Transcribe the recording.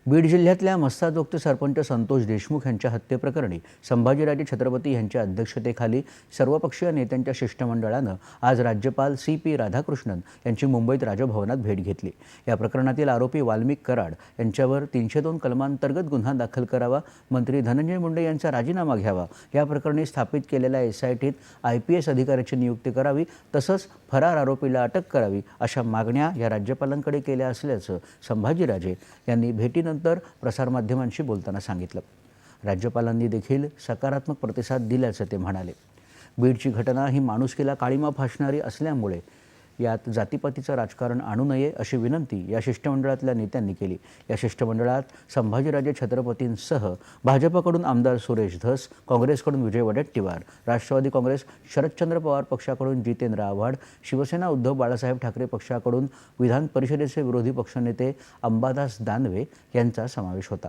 बीड जिल्ह्यातल्या मस्साजोगचे सरपंच संतोष देशमुख यांच्या हत्येप्रकरणी संभाजीराजे छत्रपती यांच्या अध्यक्षतेखाली सर्वपक्षीय नेत्यांच्या शिष्टमंडळानं आज राज्यपाल CP राधाकृष्णन यांची मुंबईत राजभवनात भेट घेतली। या प्रकरणातील आरोपी वाल्मिक कराड यांच्यावर 302 कलमांतर्गत गुन्हा दाखल करावा, मंत्री धनंजय मुंडे यांचा राजीनामा घ्यावा, या प्रकरणी स्थापित केलेल्या SITत IPS अधिकाऱ्याची नियुक्ती करावी, तसंच फरार आरोपीला अटक करावी, अशा मागण्या या राज्यपालांकडे केल्या असल्याचं संभाजीराजे यांनी भेटीनंतर प्रसारमाध्यमांशी बोलताना सांगितलं। राज्यपालांनी देखील सकारात्मक प्रतिसाद दिल्याचं ते म्हणाले। बीडची घटना ही माणुसकीला काळीमा फासणारी असल्यामुळे यात जातीपातीचं राजकारण आणू नये अशी विनंती या शिष्टमंडळातल्या नेत्यांनी केली। या शिष्टमंडळात संभाजीराजे छत्रपतींसह भाजपकडून आमदार सुरेश धस, काँग्रेसकडून विजय वडेट्टीवार, राष्ट्रवादी काँग्रेस शरदचंद्र पवार पक्षाकडून जितेंद्र आव्हाड, शिवसेना उद्धव बाळासाहेब ठाकरे पक्षाकडून विधान परिषदेचे विरोधी पक्षनेते अंबादास दानवे यांचा समावेश होता।